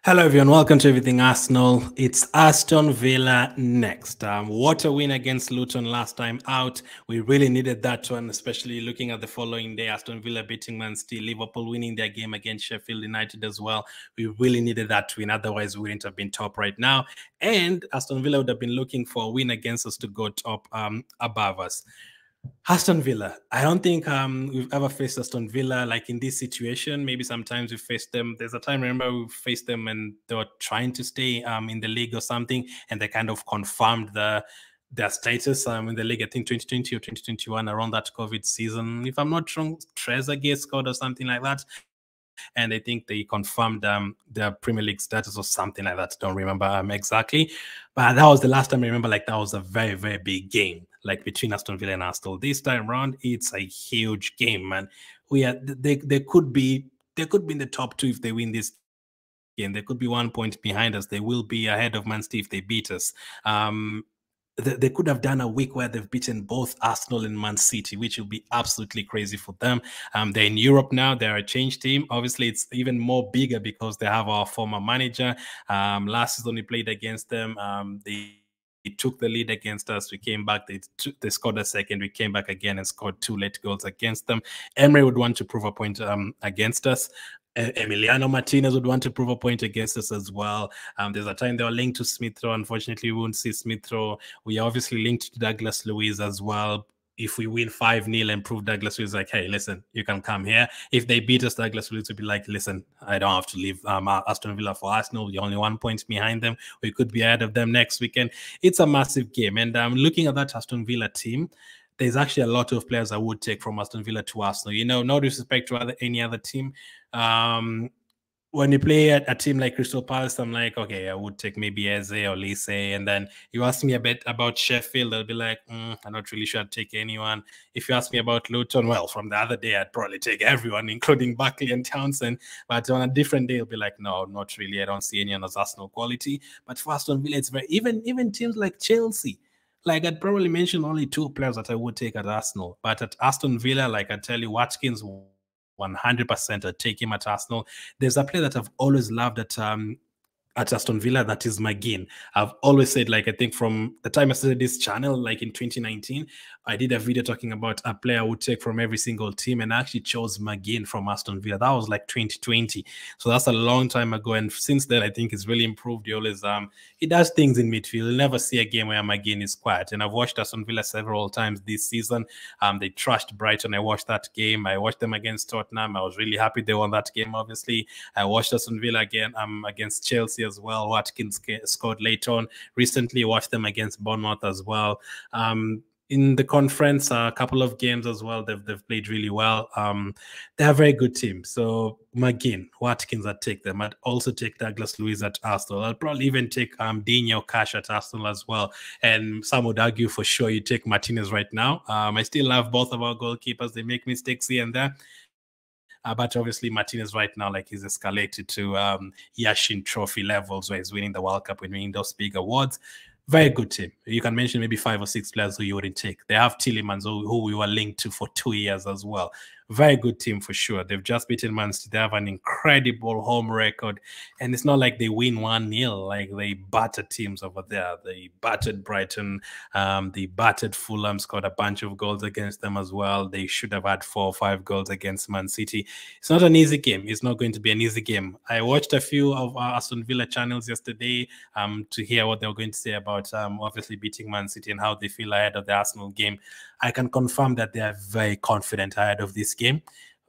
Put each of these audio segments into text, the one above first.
Hello, everyone. Welcome to Everything Arsenal. It's Aston Villa next. What a win against Luton last time out. We really needed that one, especially looking at the following day. Aston Villa beating Man City, Liverpool winning their game against Sheffield United as well. We really needed that win. Otherwise, we wouldn't have been top right now. And Aston Villa would have been looking for a win against us to go top above us. Aston Villa. I don't think we've ever faced Aston Villa like in this situation. Maybe sometimes we faced them. There's a time, remember, we faced them and they were trying to stay in the league or something, and they kind of confirmed their status in the league. I think 2020 or 2021 around that COVID season. If I'm not wrong, Trezeguet scored or something like that. And I think they confirmed their Premier League status or something like that. Don't remember exactly, but that was the last time I remember. Like that was a very, very big game, like between Aston Villa and Arsenal. This time around, it's a huge game, man. They could be in the top two if they win this game. They could be 1 point behind us. They will be ahead of Man City if they beat us. They could have done a week where they've beaten both Arsenal and Man City, which will be absolutely crazy for them. They're in Europe now. They're a change team. Obviously, it's even more bigger because they have our former manager. Last season, we played against them. They took the lead against us. We came back. They scored a second. We came back again and scored 2 late goals against them. Emery would want to prove a point against us. Emiliano Martinez would want to prove a point against us as well. There's a time they were linked to Smith Rowe. Unfortunately, we won't see Smith Rowe. We are obviously linked to Douglas Luiz as well. If we win 5-0 and prove Douglas Luiz like, hey, listen, you can come here. If they beat us, Douglas Luiz would be like, listen, I don't have to leave Aston Villa for Arsenal. You're only 1 point behind them. We could be ahead of them next weekend. It's a massive game. And looking at that Aston Villa team, there's actually a lot of players I would take from Aston Villa to Arsenal. You know, no disrespect to any other team. When you play a team like Crystal Palace, I'm like, okay, I would take maybe Eze or Lise. And then you ask me a bit about Sheffield, I'll be like, I'm not really sure I'd take anyone. If you ask me about Luton, well, from the other day, I'd probably take everyone, including Buckley and Townsend. But on a different day, I'll be like, no, not really. I don't see anyone as Arsenal quality. But for Aston Villa, it's very, even teams like Chelsea, like I'd probably mention only 2 players that I would take at Arsenal. But at Aston Villa, like I tell you, Watkins 100% I'd take him at Arsenal. There's a player that I've always loved at Aston Villa, that is McGinn. I've always said, like, I think from the time I started this channel, like in 2019, I did a video talking about a player I would take from every single team, and I actually chose McGinn from Aston Villa. That was like 2020. So that's a long time ago. And since then, I think it's really improved. He always he does things in midfield. You'll never see a game where McGinn is quiet. And I've watched Aston Villa several times this season. They trashed Brighton. I watched that game. I watched them against Tottenham. I was really happy they won that game, obviously. I watched Aston Villa again against Chelsea as well. Watkins scored late on. Recently watched them against Bournemouth as well. In the conference, a couple of games as well, they've played really well. They're a very good team. So McGinn, Watkins, I'd take them. I'd also take Douglas Luiz at Arsenal. I'd probably even take Dino Cash at Arsenal as well. And some would argue for sure you take Martinez right now. I still love both of our goalkeepers. They make mistakes here and there. But obviously Martinez right now, like, he's escalated to Yashin Trophy levels where he's winning the World Cup and winning those big awards. Very good team. You can mention maybe 5 or 6 players who you wouldn't take. They have Tielemans, who we were linked to for 2 years as well. Very good team for sure. They've just beaten Man City. They have an incredible home record. And it's not like they win 1-0. Like, they battered teams over there. They battered Brighton. They battered Fulham, scored a bunch of goals against them as well. They should have had 4 or 5 goals against Man City. It's not an easy game. It's not going to be an easy game. I watched a few of our Aston Villa channels yesterday to hear what they were going to say about obviously beating Man City and how they feel ahead of the Arsenal game. I can confirm that they are very confident ahead of this game.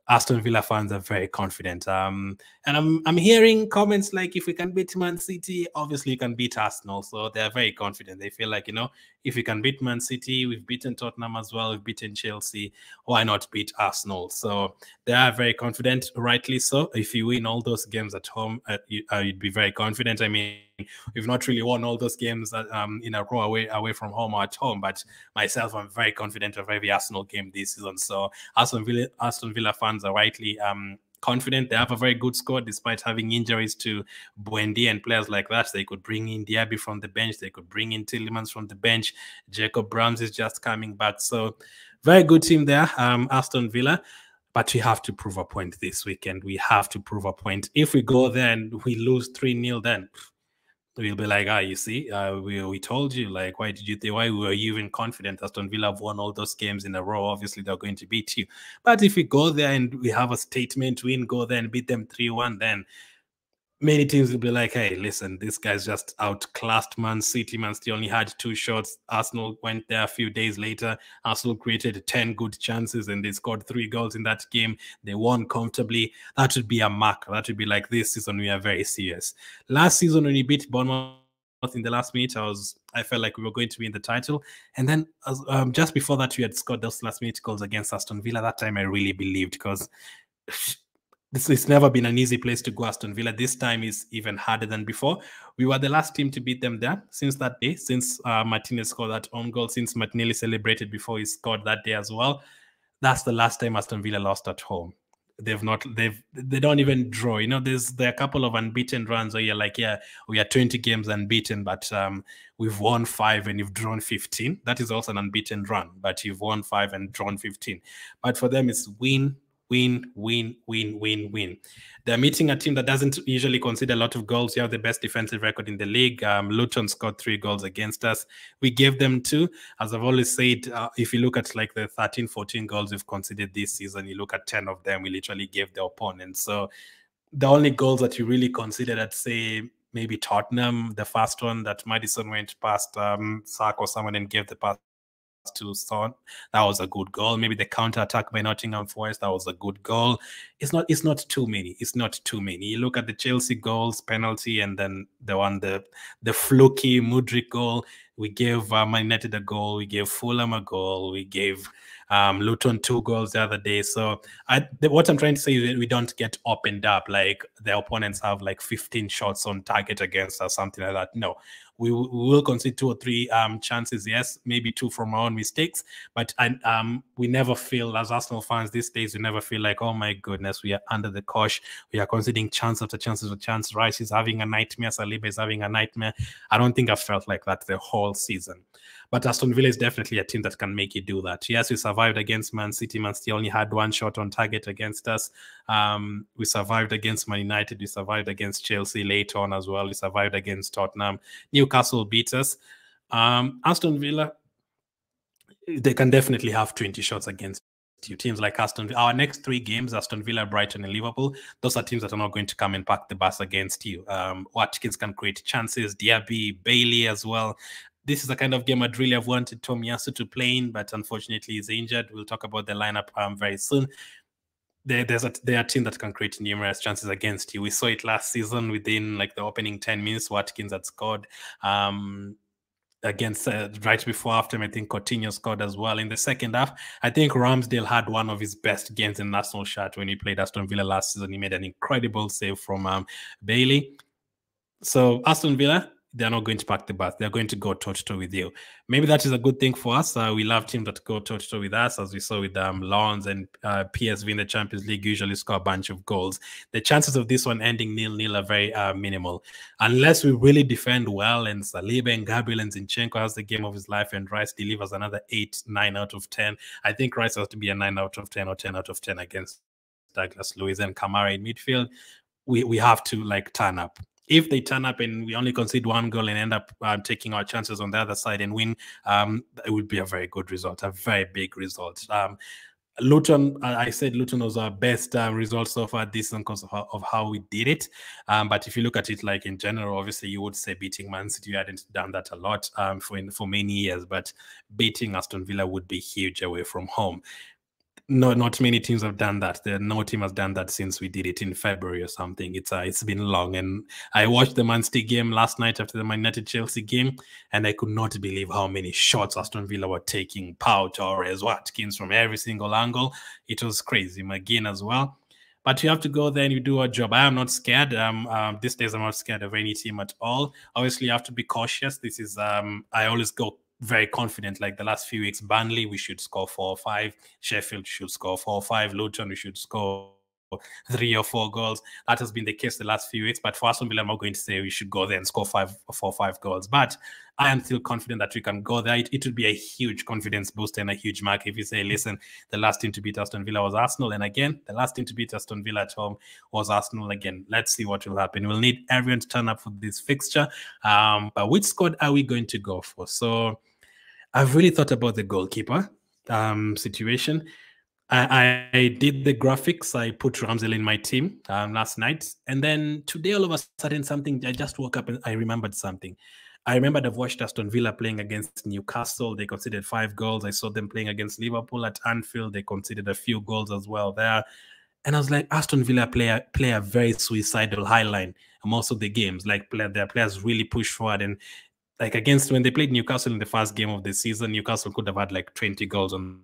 Aston Villa fans are very confident. And I'm hearing comments like, if we can beat Man City, obviously you can beat Arsenal. So they're very confident. They feel like, you know, if we can beat Man City, we've beaten Tottenham as well, we've beaten Chelsea, why not beat Arsenal? So they are very confident, rightly so. If you win all those games at home, you'd be very confident. I mean, we've not really won all those games in a row away from home or at home, but myself, I'm very confident of every Arsenal game this season. So Aston Villa fans are rightly confident. They have a very good squad despite having injuries to Buendia and players like that. They could bring in Diaby from the bench. They could bring in Tielemans from the bench. Jacob Brahms is just coming back. So very good team there, Aston Villa. But we have to prove a point this weekend. We have to prove a point. If we go there and we lose 3-0, then we'll be like, you see, we told you, like, why did you think, why were you even confident Aston Villa have won all those games in a row? Obviously, they're going to beat you. But if we go there and we have a statement win, go there and beat them 3-1, then many teams will be like, hey, listen, this guy's just outclassed Man City. Man City only had 2 shots. Arsenal went there a few days later. Arsenal created 10 good chances and they scored 3 goals in that game. They won comfortably. That would be a mark. That would be like, this season we are very serious. Last season when we beat Bournemouth in the last minute, I felt like we were going to win the title. And then just before that, we had scored those last minute goals against Aston Villa. That time I really believed, because it's never been an easy place to go, Aston Villa. This time is even harder than before. We were the last team to beat them there since that day, since Martinez scored that own goal, since Martinelli celebrated before he scored that day as well. That's the last time Aston Villa lost at home. They don't even draw. You know, there are a couple of unbeaten runs where you're like, yeah, we are 20 games unbeaten, but we've won 5 and you've drawn 15. That is also an unbeaten run, but you've won 5 and drawn 15. But for them, it's win, win, win, win, win, win. They're meeting a team that doesn't usually concede a lot of goals. You have the best defensive record in the league. Luton scored 3 goals against us. We gave them 2. As I've always said, if you look at like the 13, 14 goals we've conceded this season, you look at 10 of them, we literally gave the opponent. So the only goals that you really considered, I'd say maybe Tottenham, the first one that Maddison went past Sark or someone and gave the pass to Son. That was a good goal. Maybe the counter attack by Nottingham Forest, that was a good goal. It's not too many. It's not too many. You look at the Chelsea goals, penalty, and then the fluky Mudryk goal. We gave Man United a goal. We gave Fulham a goal. We gave Luton 2 goals the other day. So what I'm trying to say is that we don't get opened up like the opponents have like 15 shots on target against us, something like that. No, we will concede 2 or 3 chances, yes, maybe 2 from our own mistakes, but we never feel, as Arsenal fans these days, we never feel like, oh my goodness, we are under the cosh, we are conceding chance after chance after chance. Rice is having a nightmare, Saliba is having a nightmare. I don't think I felt like that the whole season. But Aston Villa is definitely a team that can make you do that. Yes, we survived against Man City. Man City only had 1 shot on target against us. We survived against Man United. We survived against Chelsea later on as well. We survived against Tottenham. Newcastle beat us. Aston Villa, they can definitely have 20 shots against you. Teams like Aston Villa, our next 3 games, Aston Villa, Brighton, and Liverpool, those are teams that are not going to come and pack the bus against you. Watkins can create chances, Diaby, Bailey as well. This is the kind of game I'd really have wanted Tomiyasu to play in, but unfortunately he's injured. We'll talk about the lineup very soon. They're a team that can create numerous chances against you. We saw it last season within like the opening 10 minutes. Watkins had scored. Against right before after, I think Coutinho scored as well. In the second half, I think Ramsdale had one of his best games in national shirt when he played Aston Villa last season. He made an incredible save from Bailey. So Aston Villa, they're not going to pack the bus. They're going to go toe-to-toe with you. Maybe that is a good thing for us. We love teams that go toe-to-toe with us, as we saw with Lens and PSV in the Champions League usually score a bunch of goals. The chances of this one ending 0-0 are very minimal. Unless we really defend well and Saliba and Gabriel and Zinchenko has the game of his life and Rice delivers another 8, 9 out of 10. I think Rice has to be a 9 out of 10 or 10 out of 10 against Douglas Luiz and Kamara in midfield. We have to like turn up. If they turn up and we only concede 1 goal and end up taking our chances on the other side and win, it would be a very good result, a very big result. Luton, I said Luton was our best result so far this season because of how we did it. But if you look at it like in general, obviously you would say beating Man City, you hadn't done that a lot for many years, but beating Aston Villa would be huge away from home. No, not many teams have done that. No team has done that since we did it in February or something. It's been long. And I watched the Man City game last night after the Man United Chelsea game, and I could not believe how many shots Aston Villa were taking. Pau, Torres, Watkins from every single angle. It was crazy. McGinn as well. But you have to go there and you do a job. I am not scared. These days I'm not scared of any team at all. Obviously, you have to be cautious. This is I always go very confident. Like the last few weeks, Burnley, we should score 4 or 5. Sheffield should score 4 or 5. Luton, we should score 3 or 4 goals. That has been the case the last few weeks. But for Aston Villa, I'm not going to say we should go there and score 4 or 5 goals. But I am still confident that we can go there. It would be a huge confidence booster and a huge mark if you say, listen, the last team to beat Aston Villa was Arsenal. And again, the last team to beat Aston Villa at home was Arsenal again. Let's see what will happen. We'll need everyone to turn up for this fixture. But which squad are we going to go for? So I've really thought about the goalkeeper situation. I did the graphics. I put Ramsdale in my team last night. And then today, all of a sudden, I just woke up and I remembered something. I remembered I've watched Aston Villa playing against Newcastle. They conceded 5 goals. I saw them playing against Liverpool at Anfield. They conceded a few goals as well there. And I was like, Aston Villa play a very suicidal high line most of the games. Like their players really push forward. And like against when they played Newcastle in the first game of the season, Newcastle could have had like 20 goals on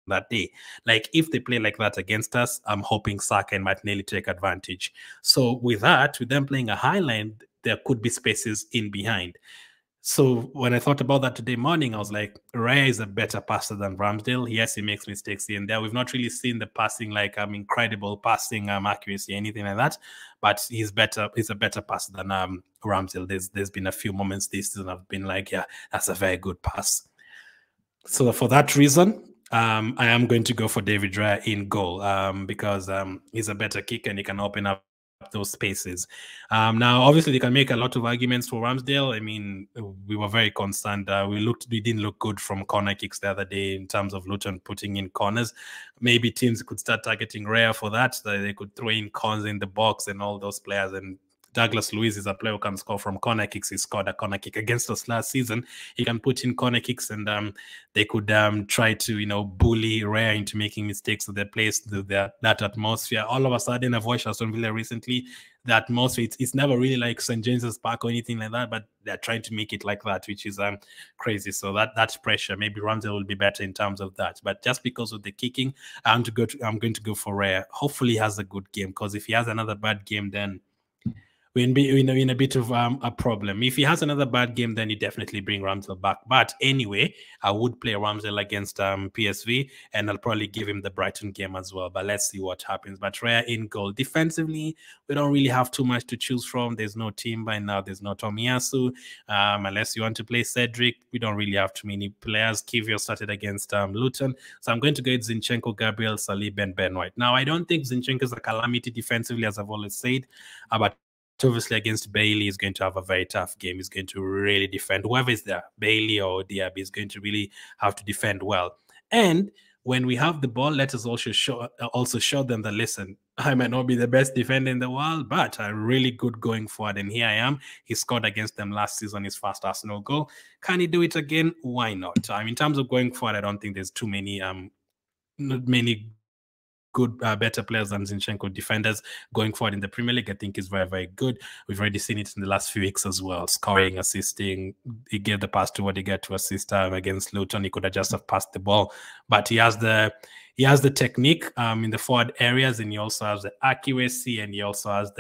that day. Like if they play like that against us, I'm hoping Saka and Martinelli take advantage. So with them playing a high line, there could be spaces in behind. So when I thought about that today morning, I was like, Raya is a better passer than Ramsdale. Yes, he makes mistakes here and there. We've not really seen the passing like incredible passing accuracy, anything like that. But he's better. He's a better passer than Ramsdale. There's been a few moments this season I've been like, yeah, that's a very good pass. So for that reason, I am going to go for David Raya in goal because he's a better kicker and he can open up those spaces. Now, obviously, they can make a lot of arguments for Ramsdale. I mean, we were very concerned. We didn't look good from corner kicks the other day in terms of Luton putting in corners. Maybe teams could start targeting Raya for that. They could throw in corners in the box and all those players. And Douglas Luiz is a player who can score from corner kicks. He scored a corner kick against us last season. He can put in corner kicks, and they could try to, bully Raya into making mistakes. So they place that atmosphere. All of a sudden, I've watched Aston Villa recently. The atmosphere, it's never really like St. James's Park or anything like that, but they're trying to make it like that, which is crazy. So that's pressure. Maybe Ramsdale will be better in terms of that. But just because of the kicking, I'm going to go for Raya. Hopefully, he has a good game, because if he has another bad game, then we're in a bit of a problem. If he has another bad game, then you definitely bring Ramsdale back. But anyway, I would play Ramsdale against PSV, and I'll probably give him the Brighton game as well. But let's see what happens. But Raya in goal. Defensively, we don't really have too much to choose from. There's no Timber now. There's no Tomiyasu. Unless you want to play Cedric, we don't really have too many players. Kiwior started against Luton. So I'm going to go with Zinchenko, Gabriel, Saliba, and Ben White. Now, I don't think Zinchenko is a calamity defensively, as I've always said, but obviously against Bailey is going to have a very tough game. He's going to really defend. Whoever is there, Bailey or Diaby, is going to really have to defend well. And when we have the ball, let us also show them that, listen, I might not be the best defender in the world, but I'm really good going forward. And here I am. He scored against them last season, his first Arsenal goal. Can he do it again? Why not? In terms of going forward, I don't think there's too many good, better players than Zinchenko defenders going forward in the Premier League. I think is very, very good. We've already seen it in the last few weeks as well. Scoring, assisting. He gave the pass to Odegaard to assist against Luton. He could have just have passed the ball, but he has the technique in the forward areas, and he also has the accuracy, and he also has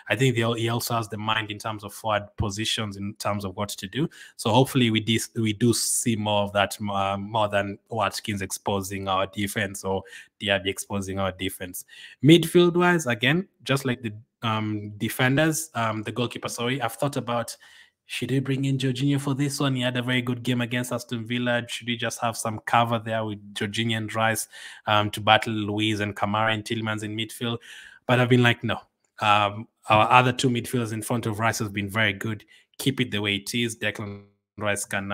he also has the mind in terms of forward positions, in terms of what to do. So hopefully we do see more of that, more than Watkins exposing our defense or Diaby exposing our defense. Midfield wise, again, just like the defenders, the goalkeeper, sorry, I've thought about, should we bring in Jorginho for this one? He had a very good game against Aston Villa. Should we just have some cover there with Jorginho and Rice to battle Luiz and Kamara and Tielemans in midfield? But I've been like, no. Our other two midfielders in front of Rice have been very good. Keep it the way it is. Declan Rice can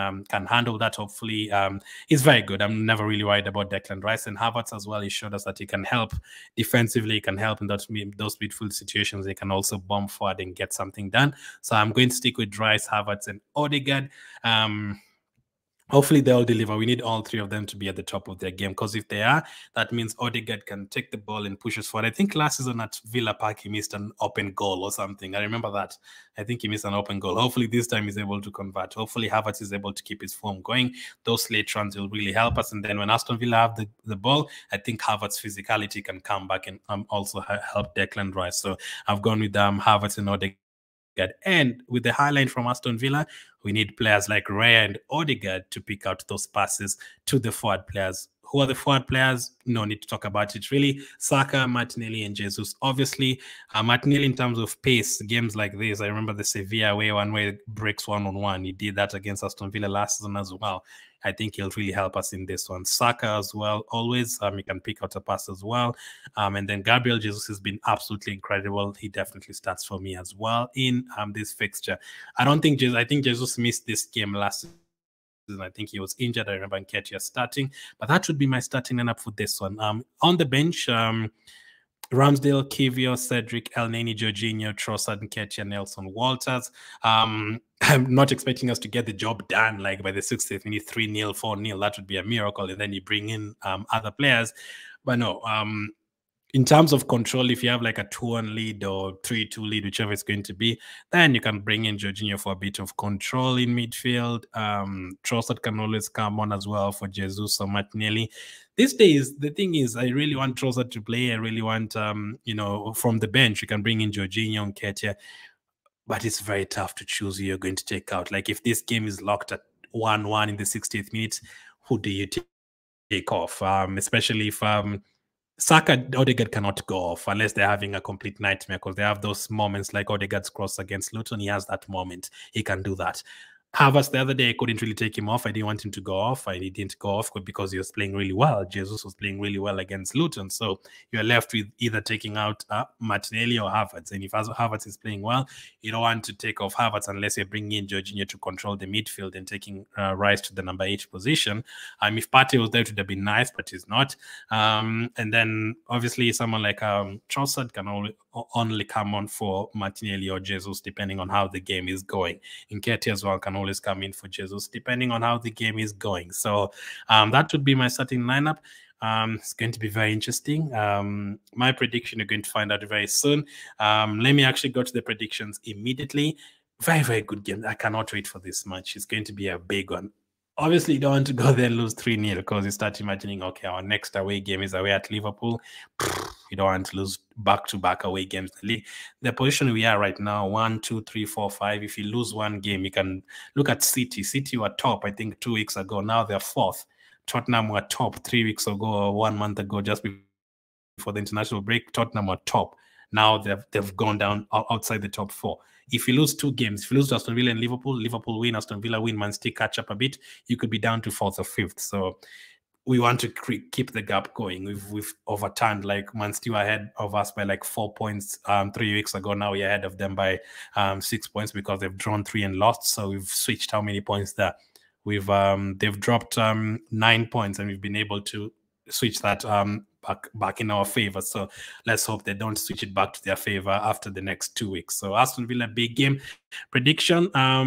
handle that. Hopefully, he's very good. I'm never really worried about Declan Rice. And Havertz as well. He showed us that he can help defensively. He can help in those midfield situations. He can also bomb forward and get something done. So I'm going to stick with Rice, Havertz, and Odegaard. Hopefully they'll deliver. We need all three of them to be at the top of their game, because if they are, that means Odegaard can take the ball and push us forward. I think last season at Villa Park, he missed an open goal or something. I remember that. I think he missed an open goal. Hopefully this time he's able to convert. Hopefully Havertz is able to keep his form going. Those late runs will really help us. And then when Aston Villa have the ball, I think Havertz' physicality can come back and also help Declan Rice. So I've gone with Havertz and Odegaard. And with the highline from Aston Villa, we need players like Raya and Odegaard to pick out those passes to the forward players. who are the forward players? No need to talk about it. Really, Saka, Martinelli, and Jesus. Obviously, Martinelli in terms of pace, games like this, I remember the Sevilla away one where he breaks 1-on-1. He did that against Aston Villa last season as well. I think he'll really help us in this one. Saka as well, always. He can pick out a pass as well. And then Gabriel Jesus has been absolutely incredible. He definitely starts for me as well in this fixture. I think Jesus missed this game last season. I think he was injured. I remember Nketiah starting, but that would be my starting lineup for this one. On the bench, Ramsdale, Kivio, Cedric, Elneny, Jorginho, Trossard, Nketiah, Nelson, Walters. I'm not expecting us to get the job done like by the 60th minute, 3-0, 4-0. That would be a miracle. And then you bring in other players. But no, in terms of control, if you have like a 2-1 lead or 3-2 lead, whichever it's going to be, then you can bring in Jorginho for a bit of control in midfield. Trossard can always come on as well for Jesus or Martinelli. These days, the thing is, I really want Trossard to play. I really want, from the bench, you can bring in Jorginho and Nketiah. But it's very tough to choose who you're going to take out. Like if this game is locked at 1-1 in the 60th minute, who do you take off? Especially if Saka, Odegaard cannot go off unless they're having a complete nightmare, because they have those moments like Odegaard's cross against Luton. He has that moment. He can do that. Havertz the other day, I couldn't really take him off. I didn't want him to go off. He didn't go off because he was playing really well. Jesus was playing really well against Luton. So you're left with either taking out Martinelli or Havertz. And if Havertz is playing well, you don't want to take off Havertz unless you're bringing in Jorginho to control the midfield and taking Rice to the number 8 position. If Partey was there, it would have been nice, but he's not. And then obviously someone like Trossard can only come on for Martinelli or Jesus, depending on how the game is going. Nketiah as well can always come in for Jesus, depending on how the game is going. So that would be my starting lineup. It's going to be very interesting. My prediction, you're going to find out very soon. Let me actually go to the predictions immediately. Very, very good game. I cannot wait for this match. It's going to be a big one. Obviously, you don't want to go there and lose 3-0 because you start imagining, okay, our next away game is away at Liverpool. You don't want to lose back-to-back away games. The position we are right now, 1, 2, 3, 4, 5. If you lose one game, you can look at City. City were top, I think, 2 weeks ago. Now they're 4th. Tottenham were top 3 weeks ago or 1 month ago, just before the international break. Tottenham were top. Now they've gone down outside the top 4. If you lose 2 games, if you lose to Aston Villa and Liverpool win, Aston Villa win, Man City catch up a bit, you could be down to 4th or 5th. So we want to keep the gap going. We've overturned, like Man City were ahead of us by like 4 points 3 weeks ago. Now we're ahead of them by 6 points because they've drawn 3 and lost. So we've switched how many points there. They've dropped 9 points and we've been able to switch that back in our favor. So let's hope they don't switch it back to their favor after the next 2 weeks. So Aston Villa, big game. Predictions. I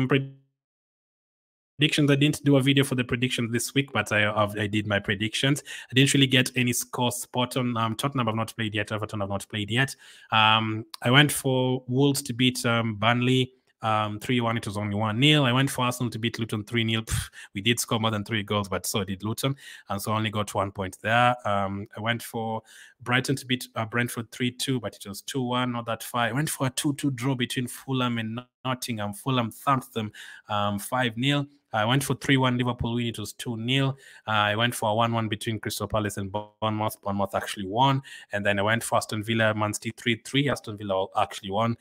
didn't do a video for the predictions this week, but I did my predictions. I didn't really get any score spot on. Tottenham have not played yet. Everton have not played yet. I went for Wolves to beat Burnley 3-1. It was only 1-0. I went for Arsenal to beat Luton 3-0. We did score more than 3 goals, but so did Luton, and so I only got 1 point there. I went for Brighton to beat Brentford 3-2, but it was 2-1, not that far. I went for a 2-2 draw between Fulham and Nottingham. Fulham thumped them 5-0. I went for 3-1 Liverpool win. It was 2-0. I went for a 1-1 between Crystal Palace and Bournemouth. Bournemouth actually won. And then I went for Aston Villa, Man City 3-3. Aston Villa actually won.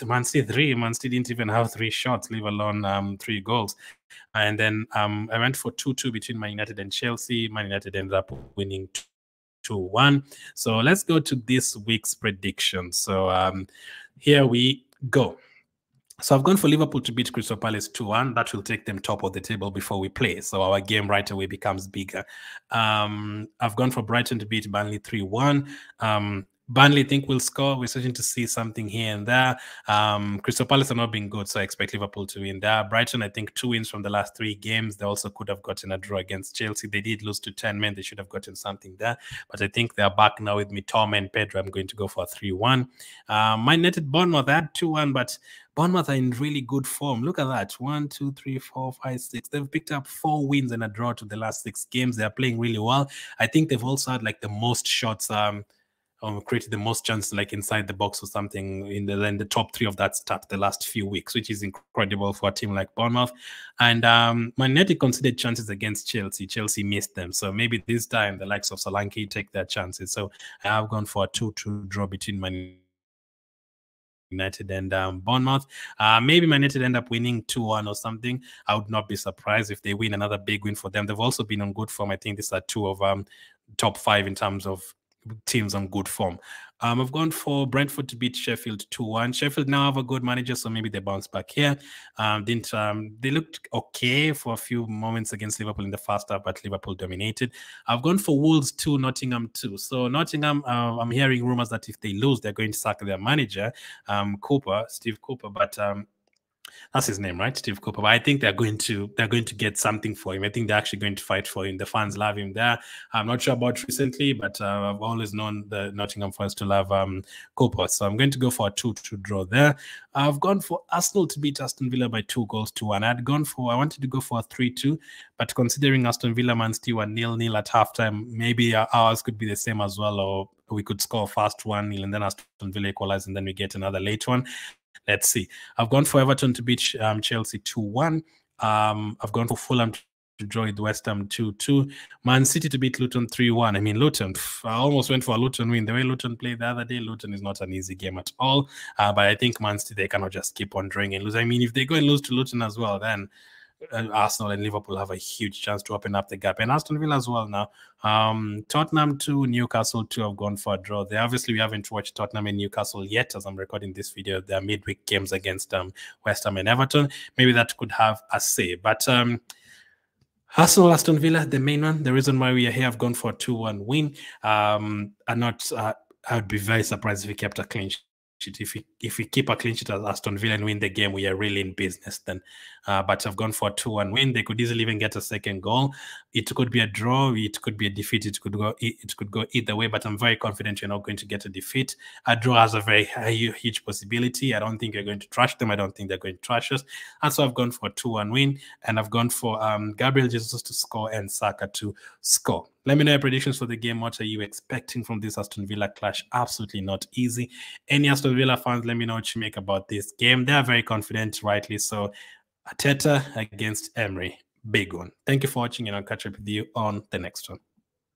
Man City 3. Man City didn't even have 3 shots, leave alone 3 goals. And then I went for 2-2 between Man United and Chelsea. Man United ended up winning 2-1. So let's go to this week's prediction. So here we go. So I've gone for Liverpool to beat Crystal Palace 2-1. That will take them top of the table before we play. So our game right away becomes bigger. I've gone for Brighton to beat Burnley 3-1. Burnley think will score. We're starting to see something here and there. Crystal Palace are not being good, so I expect Liverpool to win there. Brighton, I think 2 wins from the last 3 games. They also could have gotten a draw against Chelsea. They did lose to 10 men. They should have gotten something there. But I think they're back now with Mitoma and Pedro. I'm going to go for a 3-1. Man United, Bournemouth, they had 2-1, but Bournemouth are in really good form. Look at that. 1, 2, 3, 4, 5, 6. They've picked up 4 wins and a draw to the last 6 games. They're playing really well. I think they've also had like the most shots created the most chances like inside the box or something in the top 3 of that stat the last few weeks, which is incredible for a team like Bournemouth. And Man United conceded chances against Chelsea. Chelsea missed them. So maybe this time the likes of Solanke take their chances. So I have gone for a 2-2 draw between Man United and Bournemouth. Maybe Man United end up winning 2-1 or something. I would not be surprised if they win another big win for them. They've also been on good form. I think these are 2 of top 5 in terms of teams on good form. I've gone for Brentford to beat Sheffield 2-1. Sheffield now have a good manager, so maybe they bounce back here. They looked okay for a few moments against Liverpool in the first half, but Liverpool dominated. I've gone for Wolves 2, Nottingham 2. So Nottingham, I'm hearing rumors that if they lose, they're going to sack their manager, Steve Cooper, but that's his name, right? Steve Cooper. But I think they're going to get something for him. I think they're actually going to fight for him. The fans love him there. I'm not sure about recently, but I've always known the Nottingham fans to love Cooper. So I'm going to go for a 2-2 draw there. I've gone for Arsenal to beat Aston Villa by 2-1. I wanted to go for a 3-2, but considering Aston Villa Man City were 0-0 at halftime, maybe ours could be the same as well, or we could score fast 1-0 and then Aston Villa equalize and then we get another late one. Let's see. I've gone for Everton to beat Chelsea 2-1. I've gone for Fulham to draw with West Ham 2-2. Man City to beat Luton 3-1. I mean, Luton, I almost went for a Luton win. The way Luton played the other day, Luton is not an easy game at all. But I think Man City, they cannot just keep on drawing and lose. I mean, if they go and lose to Luton as well, then Arsenal and Liverpool have a huge chance to open up the gap, and Aston Villa as well now. Tottenham 2, Newcastle 2 have gone for a draw. Obviously, we haven't watched Tottenham and Newcastle yet as I'm recording this video. They're midweek games against West Ham and Everton. Maybe that could have a say. But Arsenal, Aston Villa, the main one, the reason why we are here, I've gone for a 2-1 win. I would be very surprised if we kept a clean sheet. If we keep a clean sheet as Aston Villa and win the game, we are really in business then. But I've gone for a 2-1 win. They could easily even get a second goal. It could be a draw. It could be a defeat. It could go either way. But I'm very confident you're not going to get a defeat. A draw has a very huge possibility. I don't think you're going to trash them. I don't think they're going to trash us. And so I've gone for a 2-1 win. And I've gone for Gabriel Jesus to score and Saka to score. Let me know your predictions for the game. What are you expecting from this Aston Villa clash? Absolutely not easy. Any Aston Villa fans, let me know what you make about this game. They are very confident, rightly so. Arteta against Emery. Big one. Thank you for watching, and I'll catch up with you on the next one.